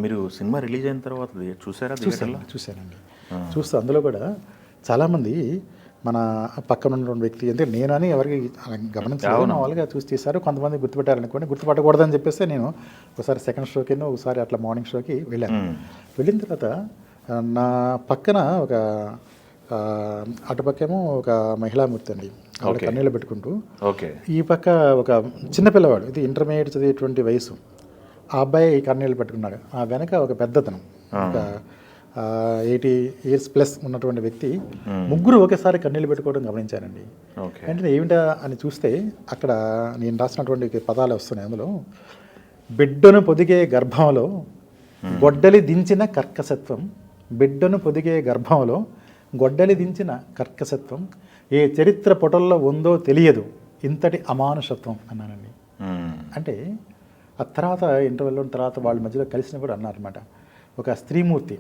మీరు cinema release అయిన తర్వాత చూసారా థియేటర్లో? చూశానండి. చూస్తే అందులో కూడా చాలామంది మన పక్కన ఉన్నటువంటి వ్యక్తి అంటే నేనని ఎవరికి గమనించాలి, మామూలుగా చూసి తీశారు. కొంతమంది గుర్తుపెట్టారనుకోండి, గుర్తుపట్టకూడదని చెప్పేసి నేను ఒకసారి సెకండ్ షోకి ఒకసారి అట్లా మార్నింగ్ షోకి వెళ్ళాను. వెళ్ళిన తర్వాత నా పక్కన ఒక అటుపక్కేమో ఒక మహిళామూర్తి అండి, ఆవిడ కన్నీళ్ళు పెట్టుకుంటూ, ఈ పక్క ఒక చిన్న పిల్లవాడు, ఇది ఇంటర్మీడియట్ చదివేటువంటి వయసు, ఆ అబ్బాయి కన్నీళ్ళు పెట్టుకున్నాడు. ఆ వెనక ఒక పెద్దతను, ఒక 80 years ప్లస్ ఉన్నటువంటి వ్యక్తి, ముగ్గురు ఒకేసారి కన్నీళ్ళు పెట్టుకోవడం గమనించానండి. అంటే ఏమిటా అని చూస్తే అక్కడ నేను రాసినటువంటి పదాలు వస్తున్నాయి. అందులో బిడ్డను పొదిగే గర్భంలో గొడ్డలి దించిన కర్కశత్వం, బిడ్డను పొదిగే గర్భంలో గొడ్డలి దించిన కర్కశత్వం, ఏ చరిత్ర పొటల్లో ఉందో తెలియదు ఇంతటి అమానుషత్వం అన్నానండి. అంటే ఆ తర్వాత ఇంటర్వెల్లో తర్వాత వాళ్ళ మధ్యలో కలిసినప్పుడు అన్నారన్నమాట, ఒక స్త్రీమూర్తి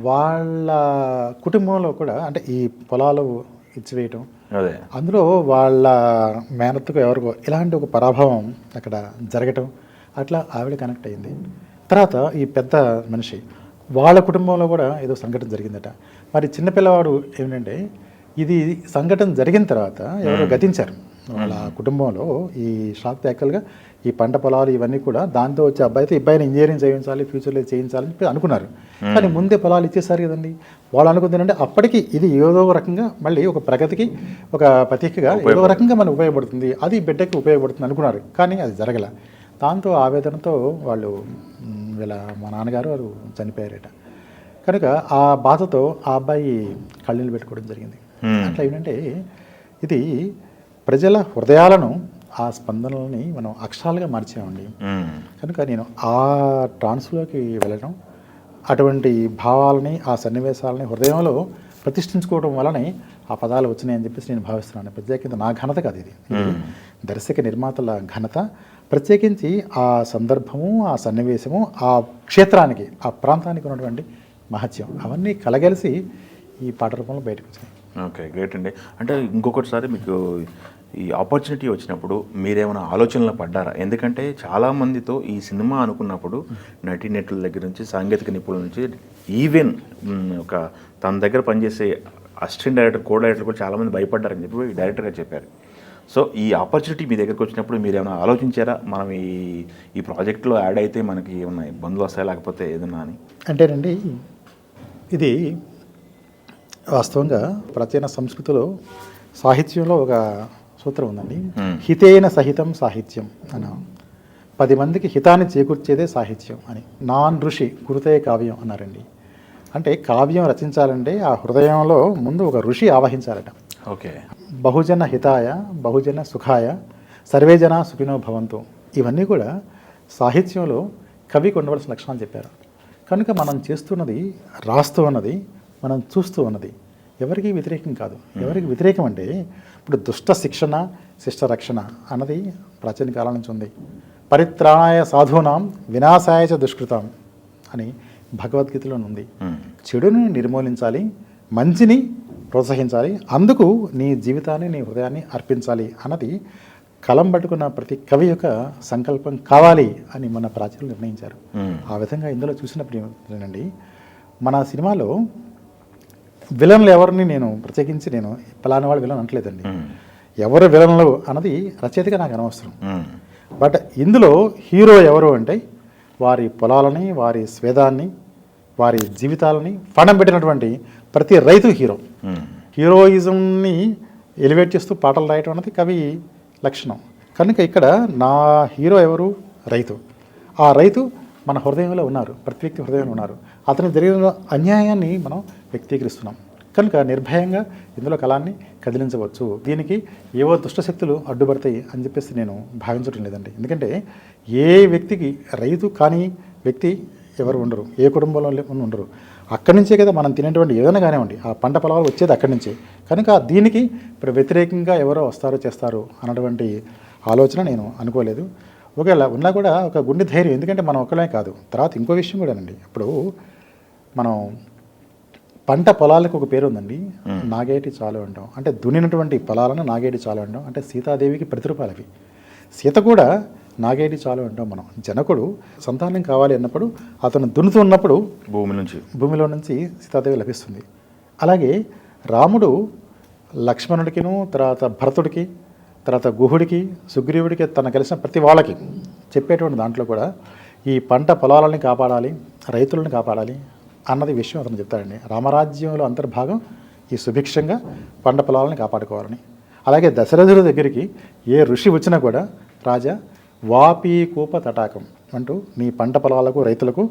వాళ్ళ కుటుంబంలో కూడా అంటే ఈ పొలాలు ఇచ్చివేయటం, అందులో వాళ్ళ మేనత్తుకు ఎవరికో ఇలాంటి ఒక పరాభవం అక్కడ జరగటం, అట్లా ఆవిడ కనెక్ట్ అయింది. తర్వాత ఈ పెద్ద మనిషి వాళ్ళ కుటుంబంలో కూడా ఏదో సంఘటన జరిగిందట. మరి చిన్నపిల్లవాడు ఏమిటంటే ఇది సంఘటన జరిగిన తర్వాత ఎవరో గతించారు వాళ్ళ కుటుంబంలో. ఈ షాక్ యాక్చువల్గా ఈ పంట పొలాలు ఇవన్నీ కూడా దాంతో వచ్చే అబ్బాయితో అబ్బాయిని ఇంజనీరింగ్ చేయించాలి, ఫ్యూచర్లో చేయించాలని చెప్పి అనుకున్నారు. కానీ ముందే పొలాలు ఇచ్చేసారు కదండి. వాళ్ళు అనుకుందంటే అప్పటికి ఇది ఏదో రకంగా మళ్ళీ ఒక ప్రగతికి ఒక ప్రతీకగా ఏదో రకంగా మనకు ఉపయోగపడుతుంది, అది బిడ్డకి ఉపయోగపడుతుంది అనుకున్నారు. కానీ అది జరగల. దాంతో ఆవేదనతో వాళ్ళు వీళ్ళ మా నాన్నగారు వారు చనిపోయారట. కనుక ఆ బాధతో ఆ అబ్బాయి కళ్ళీళ్ళు పెట్టుకోవడం జరిగింది. అట్లా ఏంటంటే ఇది ప్రజల హృదయాలను, ఆ స్పందనలని మనం అక్షరాలుగా మార్చామండి. కనుక నేను ఆ ట్రాన్స్లోకి వెళ్ళడం, అటువంటి భావాలని, ఆ సన్నివేశాలని హృదయంలో ప్రతిష్ఠించుకోవడం వలనే ఆ పదాలు వచ్చినాయని చెప్పేసి నేను భావిస్తున్నాను. ప్రత్యేకించి నా ఘనత కాదు, ఇది దర్శక నిర్మాతల ఘనత. ప్రత్యేకించి ఆ సందర్భము, ఆ సన్నివేశము, ఆ క్షేత్రానికి, ఆ ప్రాంతానికి ఉన్నటువంటి మహత్యం అవన్నీ కలగలిసి ఈ పాట రూపంలో బయటకు వచ్చినాయి. ఓకే, గ్రేట్ అండి. అంటే ఇంకొకటిసారి మీకు ఈ ఆపర్చునిటీ వచ్చినప్పుడు మీరేమైనా ఆలోచనలు పడ్డారా? ఎందుకంటే చాలామందితో ఈ సినిమా అనుకున్నప్పుడు నటీనటుల దగ్గర నుంచి, సాంకేతిక నిపుణుల నుంచి, ఈవెన్ ఒక తన దగ్గర పనిచేసే అసిస్టెంట్ డైరెక్టర్, కో డైరెక్టర్ కూడా చాలామంది భయపడ్డారని చెప్పి డైరెక్టర్గా చెప్పారు. సో ఈ ఆపర్చునిటీ మీ దగ్గరకు వచ్చినప్పుడు మీరు ఏమైనా ఆలోచించారా, మనం ఈ ప్రాజెక్ట్లో యాడ్ అయితే మనకి ఏమన్నా ఇబ్బందులు వస్తాయి లేకపోతే ఏదన్నా అని? అంటేనండి, ఇది వాస్తవంగా ప్రాచీన సంస్కృతిలో సాహిత్యంలో ఒక సూత్రం ఉందండి, హితేన సహితం సాహిత్యం అని. 10 మందికి హితాన్ని చేకూర్చేదే సాహిత్యం అని. నాన్ ఋషి కురుతే కావ్యం అన్నారండి. అంటే కావ్యం రచించాలంటే ఆ హృదయంలో ముందు ఒక ఋషి ఆవహించాలట. ఓకే. బహుజన హితాయ, బహుజన సుఖాయ, సర్వే జన సుఖినో భవంతు, ఇవన్నీ కూడా సాహిత్యంలో కవికి ఉండవలసిన లక్షణాలు చెప్పారు. కనుక మనం చేస్తున్నది, రాస్తూ ఉన్నది, మనం చూస్తూ ఉన్నది ఎవరికి వ్యతిరేకం కాదు. ఎవరికి వ్యతిరేకం అంటే ఇప్పుడు దుష్ట శిక్షణ, శిష్ట రక్షణ అన్నది ప్రాచీన కాలం నుంచి ఉంది. పరిత్రాణాయ సాధూనాం వినాశాయ చ దుష్కృతం అని భగవద్గీతలో ఉంది. చెడుని నిర్మూలించాలి, మంచిని ప్రోత్సహించాలి, అందుకు నీ జీవితాన్ని, నీ హృదయాన్ని అర్పించాలి అన్నది కలం పట్టుకున్న ప్రతి కవి యొక్క సంకల్పం కావాలి అని మన ప్రాచీనులు నిర్ణయించారు. ఆ విధంగా ఇందులో చూసినప్పుడు ఏమండి, మన సినిమాలో విలన్లు ఎవరిని నేను ప్రత్యేకించి నేను పలానా వాళ్ళు విలన్ అనట్లేదండి. ఎవరు విలన్లు అన్నది రచయితగా నాకు అనవసరం. బట్ ఇందులో హీరో ఎవరు అంటే వారి పొలాలని, వారి స్వేదాన్ని, వారి జీవితాలని ఫండం పెట్టినటువంటి ప్రతి రైతు హీరో. హీరోయిజంని ఎలివేట్ చేస్తూ పాటలు రాయటం అన్నది కవి లక్షణం. కనుక ఇక్కడ నా హీరో ఎవరు? రైతు. ఆ రైతు మన హృదయంలో ఉన్నారు, ప్రతి వ్యక్తి హృదయంలో ఉన్నారు. అతనికి జరిగిన అన్యాయాన్ని మనం వ్యక్తీకరిస్తున్నాం. కనుక నిర్భయంగా ఇందులో కళాన్ని కదిలించవచ్చు. దీనికి ఏవో దుష్టశక్తులు అడ్డుపడతాయి అని చెప్పేసి నేను భావించడం లేదండి. ఎందుకంటే ఏ వ్యక్తికి రైతు కానీ వ్యక్తి ఎవరు ఉండరు, ఏ కుటుంబంలో ఉండరు. అక్కడి నుంచే కదా మనం తినేటువంటి ఏదైనా కానివ్వండి, ఆ పంట పొలాలు వచ్చేది అక్కడి నుంచే. కనుక దీనికి ఇప్పుడు వ్యతిరేకంగా ఎవరో వస్తారో చేస్తారు అన్నటువంటి ఆలోచన నేను అనుకోలేదు. ఒకవేళ ఉన్నా కూడా ఒక గుండె ధైర్యం, ఎందుకంటే మనం ఒకళ్ళే కాదు. తర్వాత ఇంకో విషయం కూడానండి, ఇప్పుడు మనం పంట పొలాలకు ఒక పేరు ఉందండి, నాగేటి చాలు అంటాం. అంటే దున్నినటువంటి పొలాలను నాగేటి చాలు అంటాం. అంటే సీతాదేవికి ప్రతిరూపాలు అవి. సీత కూడా నాగేటి చాలు అంటాం మనం. జనకుడు సంతానం కావాలి అన్నప్పుడు అతను దున్నుతున్నప్పుడు భూమిలో నుంచి సీతాదేవి లభిస్తుంది. అలాగే రాముడు లక్ష్మణుడికిను, తర్వాత భరతుడికి, తర్వాత గుహుడికి, సుగ్రీవుడికి తన కలిసిన ప్రతి వాళ్ళకి చెప్పేటువంటి దాంట్లో కూడా ఈ పంట పొలాలని కాపాడాలి, రైతులను కాపాడాలి అన్నది విషయం అతను చెప్తాడండి. రామరాజ్యంలో అంతర్భాగం ఈ సుభిక్షంగా పంట పొలాలని కాపాడుకోవాలని. అలాగే దశరథుడి దగ్గరికి ఏ ఋషి వచ్చినా కూడా రాజా వాపి కూప తటాకం అంటూ నీ పంట పొలాలకు రైతులకు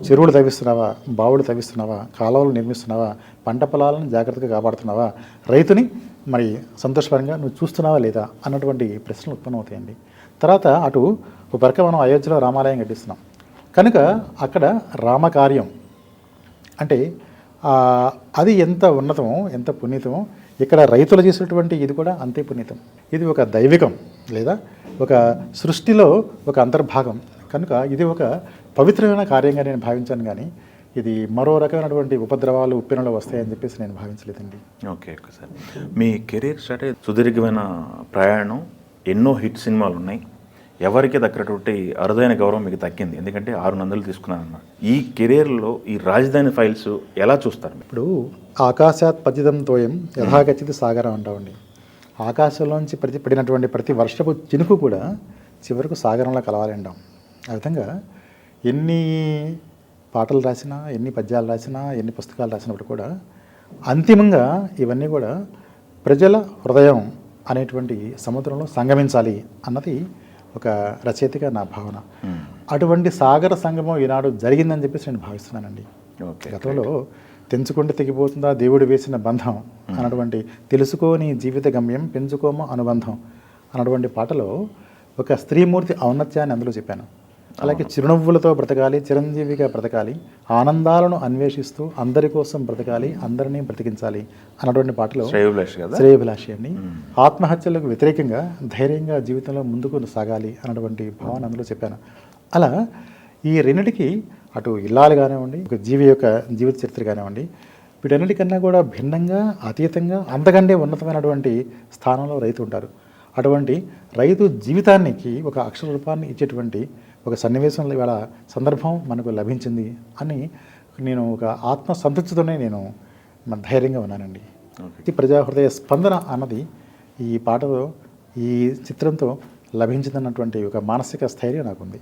చెరువులు తవ్విస్తున్నావా, బావులు తవ్విస్తున్నావా, కాలువలు నిర్మిస్తున్నావా, పంట పొలాలను జాగ్రత్తగా కాపాడుతున్నావా, రైతుని మరి సంతోషపరంగా నువ్వు చూస్తున్నావా లేదా అన్నటువంటి ప్రశ్నలు ఉత్పన్నమవుతాయండి. తర్వాత అటు ఒక పక్క మనం అయోధ్యలో రామాలయం కట్టిస్తున్నాం కనుక అక్కడ రామకార్యం అంటే అది ఎంత ఉన్నతమో, ఎంత పునీతమో, ఇక్కడ రైతులు చేసేటువంటి ఇది కూడా అంతే పునీతం. ఇది ఒక దైవికం లేదా ఒక సృష్టిలో ఒక అంతర్భాగం కనుక ఇది ఒక పవిత్రమైన కార్యంగా నేను భావించాను. కానీ ఇది మరో రకమైనటువంటి ఉపద్రవాలు ఉప్పెనలు వస్తాయని చెప్పేసి నేను భావించలేదండి. ఓకే సార్, మీ కెరీర్ స్టార్ట్ సుదీర్ఘమైన ప్రయాణం, ఎన్నో హిట్ సినిమాలు ఉన్నాయి. ఎవరికి దక్కనటువంటి అరుదైన గౌరవం మీకు దక్కింది, ఎందుకంటే 6 నందులు తీసుకున్నానన్న. ఈ కెరీర్లో ఈ రాజధాని ఫైల్స్ ఎలా చూస్తారు? ఇప్పుడు ఆకాశాత్ పతితం తోయం యథాగచ్చిత సాగరం అంటామండి. ఆకాశంలోంచి పడినటువంటి ప్రతి వర్షపు చినుకు కూడా చివరకు సాగరంలో కలవాలి అంటాం. ఆ విధంగా ఎన్ని పాటలు రాసినా, ఎన్ని పద్యాలు రాసినా, ఎన్ని పుస్తకాలు రాసినప్పుడు కూడా అంతిమంగా ఇవన్నీ కూడా ప్రజల హృదయం అనేటువంటి సముద్రంలో సంగమించాలి అన్నది ఒక రచయితగా నా భావన. అటువంటి సాగర సంగమం ఈనాడు జరిగిందని చెప్పేసి నేను భావిస్తున్నానండి. గతంలో తెంచుకుంటే తెగిపోతుందా దేవుడు వేసిన బంధం అన్నటువంటి, తెలుసుకోని జీవిత గమ్యం పెంచుకోమ అనుబంధం అన్నటువంటి పాటలో ఒక స్త్రీమూర్తి ఔన్నత్యాన్ని అందులో చెప్పాను. అలాగే చిరునవ్వులతో బ్రతకాలి, చిరంజీవిగా బ్రతకాలి, ఆనందాలను అన్వేషిస్తూ అందరి కోసం బ్రతకాలి, అందరినీ బ్రతికించాలి అన్నటువంటి పాటలో శ్రేయోభిలాషి అండి. ఆత్మహత్యలకు వ్యతిరేకంగా ధైర్యంగా జీవితంలో ముందుకు సాగాలి అన్నటువంటి భావన అందులో చెప్పాను. అలా ఈ రెండిటికి అటు ఇల్లాలు కానివ్వండి, ఒక జీవి యొక్క జీవిత చరిత్ర కానివ్వండి, వీటన్నిటికన్నా కూడా భిన్నంగా, అతీతంగా, అంతకంటే ఉన్నతమైనటువంటి స్థానంలో రైతు ఉంటారు. అటువంటి రైతు జీవితానికి ఒక అక్షర రూపాన్ని ఇచ్చేటువంటి ఒక సన్నివేశంలో ఇవాళ సందర్భం మనకు లభించింది అని నేను ఒక ఆత్మసంతృప్తితోనే నేను ధైర్యంగా ఉన్నానండి. ఈ ప్రజాహృదయ స్పందన అన్నది ఈ పాటలో, ఈ చిత్రంతో లభించిందన్నటువంటి ఒక మానసిక స్థైర్యం నాకుంది.